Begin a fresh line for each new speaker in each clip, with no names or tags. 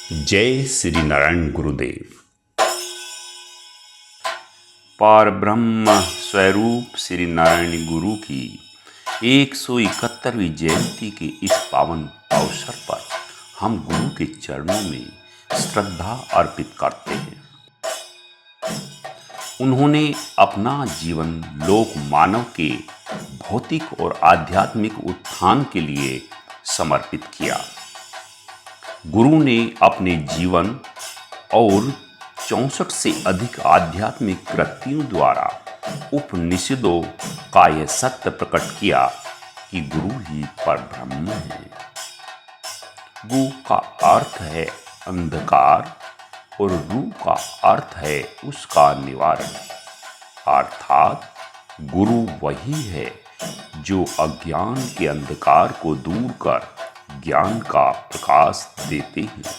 जय श्री नारायण गुरुदेव। पार ब्रह्म स्वरूप श्री नारायण गुरु की 171वीं जयंती के इस पावन अवसर पर हम गुरु के चरणों में श्रद्धा अर्पित करते हैं। उन्होंने अपना जीवन लोक मानव के भौतिक और आध्यात्मिक उत्थान के लिए समर्पित किया। गुरु ने अपने जीवन और 64 से अधिक आध्यात्मिक कृतियों द्वारा उपनिषदों का यह सत्य प्रकट किया कि गुरु ही परब्रह्म है। गु का अर्थ है अंधकार और रु का अर्थ है उसका निवारण, अर्थात गुरु वही है जो अज्ञान के अंधकार को दूर कर ज्ञान का प्रकाश देते हैं।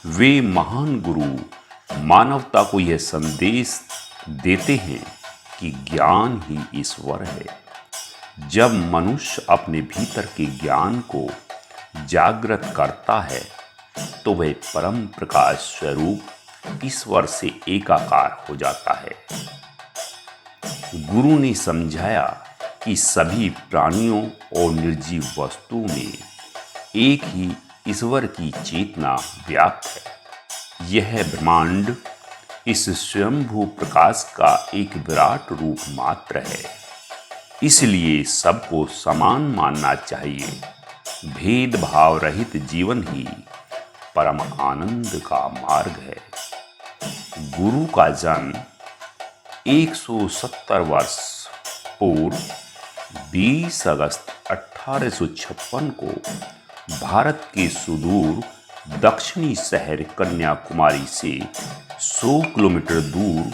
वे महान गुरु मानवता को यह संदेश देते हैं कि ज्ञान ही ईश्वर है। जब मनुष्य अपने भीतर के ज्ञान को जागृत करता है तो वह परम प्रकाश स्वरूप ईश्वर से एकाकार हो जाता है। गुरु ने समझाया कि सभी प्राणियों और निर्जीव वस्तुओं में एक ही ईश्वर की चेतना व्याप्त है। यह ब्रह्मांड इस स्वयंभू प्रकाश का एक विराट रूप मात्र है, इसलिए सबको समान मानना चाहिए। भेदभाव रहित जीवन ही परम आनंद का मार्ग है। गुरु का जन्म 170 वर्ष पूर्व 20 अगस्त 1856 को भारत के सुदूर दक्षिणी शहर कन्याकुमारी से 100 किलोमीटर दूर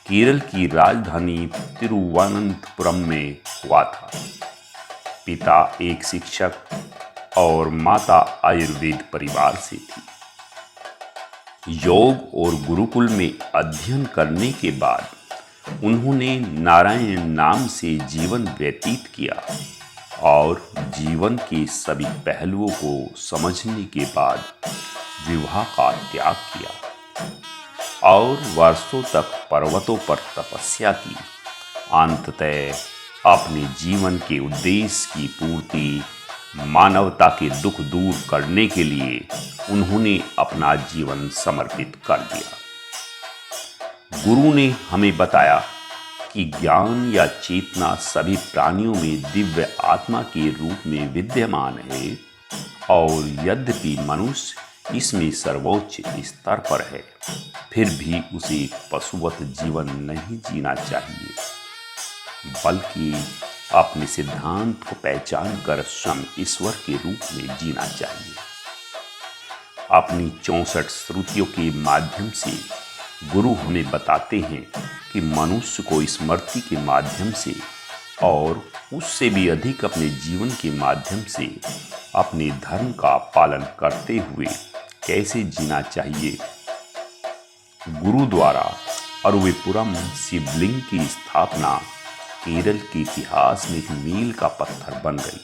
केरल की राजधानी तिरुवनंतपुरम में हुआ था। पिता एक शिक्षक और माता आयुर्वेद परिवार से थी। योग और गुरुकुल में अध्ययन करने के बाद उन्होंने नारायण नाम से जीवन व्यतीत किया और जीवन के सभी पहलुओं को समझने के बाद विवाह का त्याग किया और वर्षों तक पर्वतों पर तपस्या की। अंततः अपने जीवन के उद्देश्य की पूर्ति, मानवता के दुख दूर करने के लिए उन्होंने अपना जीवन समर्पित कर दिया। गुरु ने हमें बताया कि ज्ञान या चेतना सभी प्राणियों में दिव्य आत्मा के रूप में विद्यमान है और यद्यपि मनुष्य इसमें सर्वोच्च स्तर पर है, फिर भी उसे पशुवत जीवन नहीं जीना चाहिए, बल्कि अपने सिद्धांत को पहचान कर स्वयं ईश्वर के रूप में जीना चाहिए। अपनी 64 श्रुतियों के माध्यम से गुरु हमें बताते हैं कि मनुष्य को स्मृति के माध्यम से और उससे भी अधिक अपने जीवन के माध्यम से अपने धर्म का पालन करते हुए कैसे जीना चाहिए। गुरु द्वारा अरुविपुरम शिवलिंग की स्थापना केरल के इतिहास में एक मील का पत्थर बन गई।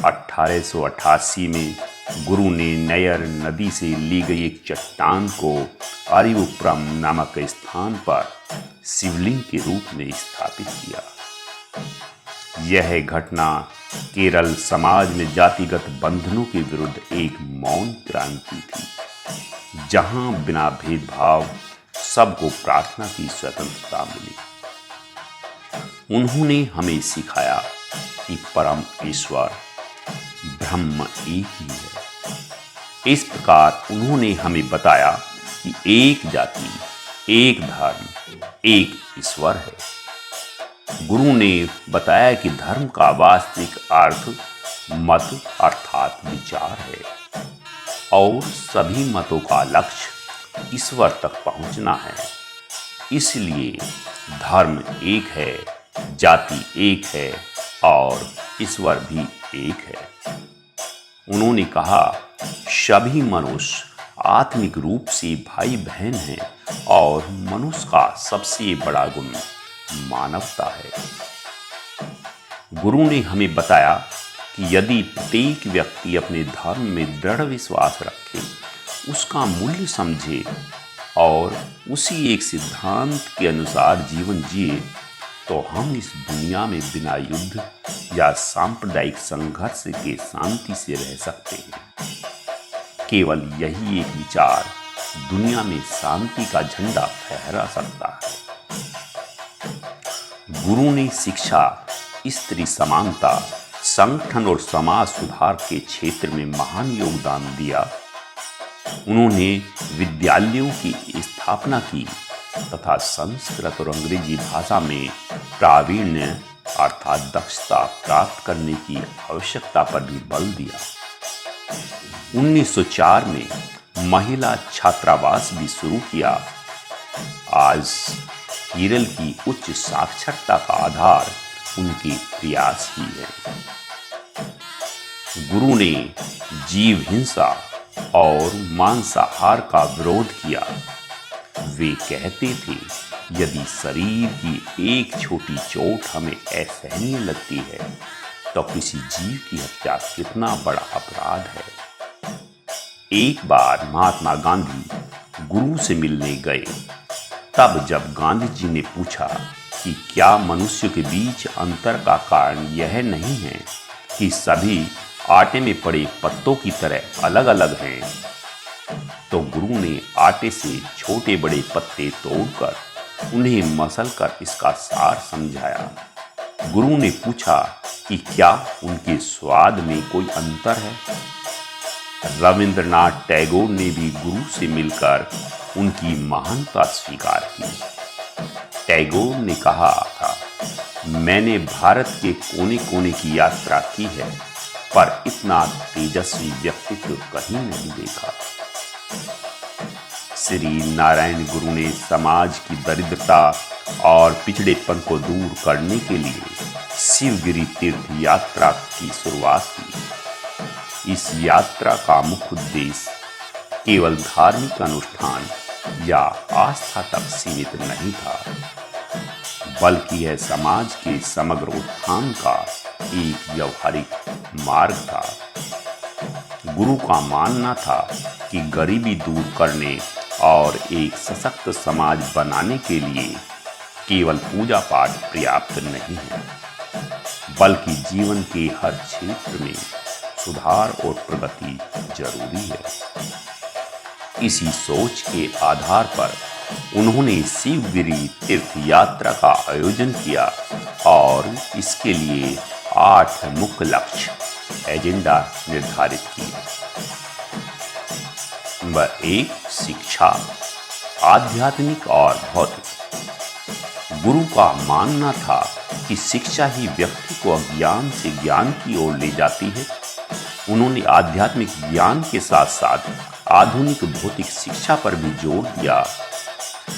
1888 में गुरु ने नयर नदी से ली गई एक चट्टान को अरुविपुरम नामक स्थान पर शिवलिंग के रूप में स्थापित किया। यह घटना केरल समाज में जातिगत बंधनों के विरुद्ध एक मौन क्रांति थी, जहां बिना भेदभाव सबको प्रार्थना की स्वतंत्रता मिली। उन्होंने हमें सिखाया कि परम ईश्वर ब्रह्म एक ही है। इस प्रकार उन्होंने हमें बताया कि एक जाति, एक धर्म, एक ईश्वर है। गुरु ने बताया कि धर्म का वास्तविक अर्थ मत अर्थात विचार है और सभी मतों का लक्ष्य ईश्वर तक पहुंचना है। इसलिए धर्म एक है, जाति एक है और ईश्वर भी एक है। उन्होंने कहा, सभी मनुष्य आत्मिक रूप से भाई बहन हैं और मनुष्य का सबसे बड़ा गुण मानवता है। गुरु ने हमें बताया कि यदि प्रत्येक व्यक्ति अपने धर्म में दृढ़ विश्वास रखे, उसका मूल्य समझे और उसी एक सिद्धांत के अनुसार जीवन जिए, तो हम इस दुनिया में बिना युद्ध या सांप्रदायिक संघर्ष के शांति से रह सकते हैं। केवल यही एक विचार दुनिया में शांति का झंडा फहरा सकता है। गुरु ने शिक्षा, स्त्री समानता, संगठन और समाज सुधार के क्षेत्र में महान योगदान दिया। उन्होंने विद्यालयों की स्थापना की तथा संस्कृत और अंग्रेजी भाषा में प्रावीण्य अर्थात दक्षता प्राप्त करने की आवश्यकता पर भी बल दिया। 1904 में महिला छात्रावास भी शुरू किया। आज केरल की उच्च साक्षरता का आधार उनके प्रयास ही है। गुरु ने जीव हिंसा और मांसाहार का विरोध किया। वे कहते थे, यदि शरीर की एक छोटी चोट हमें असहनीय लगती है, तो किसी जीव की हत्या कितना बड़ा अपराध है। एक बार महात्मा गांधी गुरु से मिलने गए। तब जब गांधी जी ने पूछा कि क्या मनुष्य के बीच अंतर का कारण यह नहीं है कि सभी आटे में पड़े पत्तों की तरह अलग अलग हैं, तो गुरु ने आटे से छोटे बड़े पत्ते तोड़कर उन्हें मसलकर इसका सार समझाया। गुरु ने पूछा कि क्या उनके स्वाद में कोई अंतर है। रविंद्रनाथ टैगोर ने भी गुरु से मिलकर उनकी महानता स्वीकार की। टैगोर ने कहा था, मैंने भारत के कोने कोने की यात्रा की है, पर इतना तेजस्वी व्यक्तित्व कहीं नहीं देखा। श्री नारायण गुरु ने समाज की दरिद्रता और पिछड़ेपन को दूर करने के लिए शिवगिरी तीर्थ यात्रा की शुरुआत की। इस यात्रा का मुख्य उद्देश्य केवल धार्मिक अनुष्ठान या आस्था तक सीमित नहीं था, बल्कि यह समाज के समग्र उत्थान का एक व्यवहारिक मार्ग था। गुरु का मानना था कि गरीबी दूर करने और एक सशक्त समाज बनाने के लिए केवल पूजा पाठ पर्याप्त नहीं है, बल्कि जीवन के हर क्षेत्र में सुधार और प्रगति जरूरी है। इसी सोच के आधार पर उन्होंने शिवगिरी तीर्थ यात्रा का आयोजन किया और इसके लिए 8 मुख्य लक्ष्य एजेंडा निर्धारित किए। नंबर 1, शिक्षा, आध्यात्मिक और भौतिक। गुरु का मानना था कि शिक्षा ही व्यक्ति को अज्ञान से ज्ञान की ओर ले जाती है। उन्होंने आध्यात्मिक ज्ञान के साथ साथ आधुनिक भौतिक शिक्षा पर भी जोर दिया।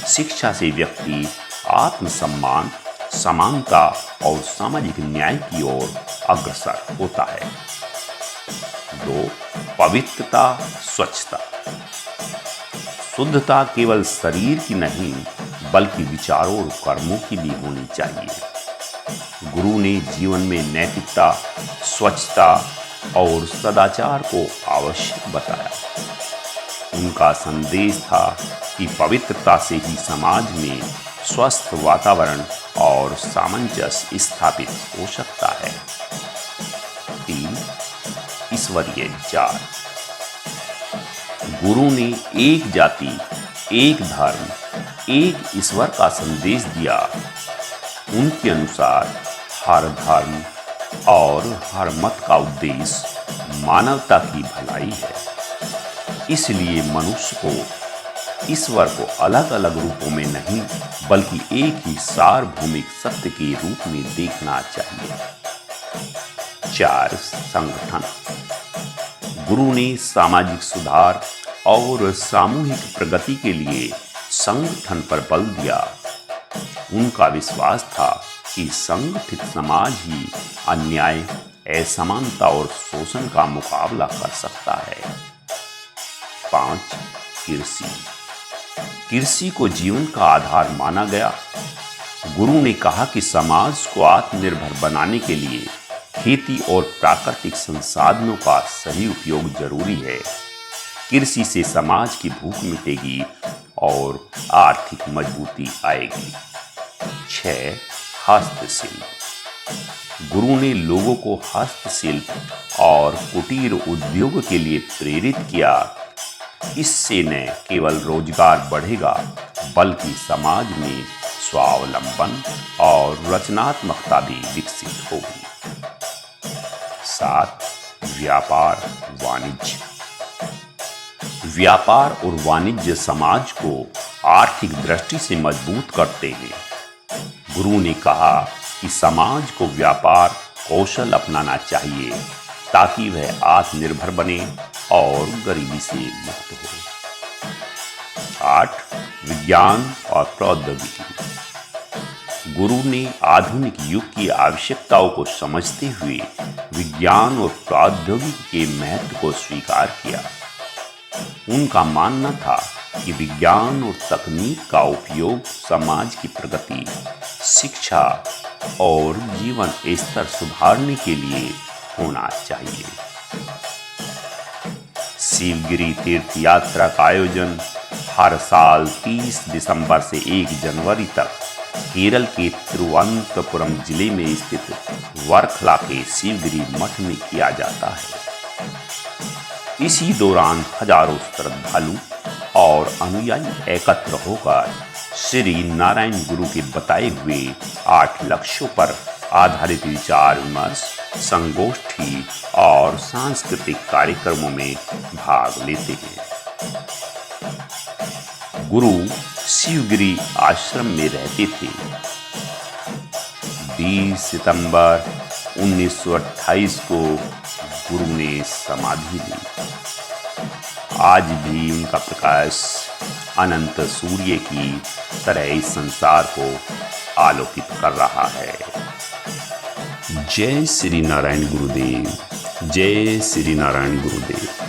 शिक्षा से व्यक्ति आत्मसम्मान, समानता और सामाजिक न्याय की ओर अग्रसर होता है। 2, पवित्रता, स्वच्छता। शुद्धता केवल शरीर की नहीं, बल्कि विचारों और कर्मों की भी होनी चाहिए। गुरु ने जीवन में नैतिकता, स्वच्छता और सदाचार को आवश्यक बताया। उनका संदेश था कि पवित्रता से ही समाज में स्वस्थ वातावरण और सामंजस्य स्थापित हो सकता है। 3, ईश्वरीय विचार। गुरु ने एक जाति, एक धर्म, एक ईश्वर का संदेश दिया। उनके अनुसार हर धर्म और हर मत का उद्देश्य मानवता की भलाई है। इसलिए मनुष्य को ईश्वर को अलग अलग रूपों में नहीं, बल्कि एक ही सार्वभौमिक सत्य के रूप में देखना चाहिए। 4, संगठन। गुरु ने सामाजिक सुधार और सामूहिक प्रगति के लिए संगठन पर बल दिया। उनका विश्वास था कि संगठित समाज ही अन्याय, असमानता और शोषण का मुकाबला कर सकता है। 5, कृषि। कृषि को जीवन का आधार माना गया। गुरु ने कहा कि समाज को आत्मनिर्भर बनाने के लिए खेती और प्राकृतिक संसाधनों का सही उपयोग जरूरी है। कृषि से समाज की भूख मिटेगी और आर्थिक मजबूती आएगी। 6. हस्तशिल्प। गुरु ने लोगों को हस्तशिल्प और कुटीर उद्योग के लिए प्रेरित किया। इससे न केवल रोजगार बढ़ेगा बल्कि समाज में स्वावलंबन और रचनात्मकता भी विकसित होगी। 7. व्यापार वाणिज्य। व्यापार और वाणिज्य समाज को आर्थिक दृष्टि से मजबूत करते हैं। गुरु ने कहा कि समाज को व्यापार कौशल अपनाना चाहिए ताकि वह आत्मनिर्भर बने और गरीबी से मुक्त हो। 8. विज्ञान और प्रौद्योगिकी। गुरु ने आधुनिक युग की आवश्यकताओं को समझते हुए विज्ञान और प्रौद्योगिकी के महत्व को स्वीकार किया। उनका मानना था कि विज्ञान और तकनीक का उपयोग समाज की प्रगति, शिक्षा और जीवन स्तर सुधारने के लिए होना चाहिए। शिवगिरी तीर्थ यात्रा का आयोजन हर साल 30 दिसंबर से 1 जनवरी तक केरल के तिरुवनंतपुरम जिले में स्थित वर्कला के शिवगिरी मठ में किया जाता है। इसी दौरान हजारों श्रद्धालु और अनुयायी एकत्र होकर श्री नारायण गुरु के बताए हुए 8 लक्ष्यों पर आधारित विचार विमर्श, संगोष्ठी और सांस्कृतिक कार्यक्रमों में भाग लेते हैं। गुरु शिवगिरी आश्रम में रहते थे। 20 सितंबर 1928 को गुरु ने समाधि ली। आज भी उनका प्रकाश अनंत सूर्य की तरह इस संसार को आलोकित कर रहा है। जय श्री नारायण गुरुदेव। जय श्री नारायण गुरुदेव।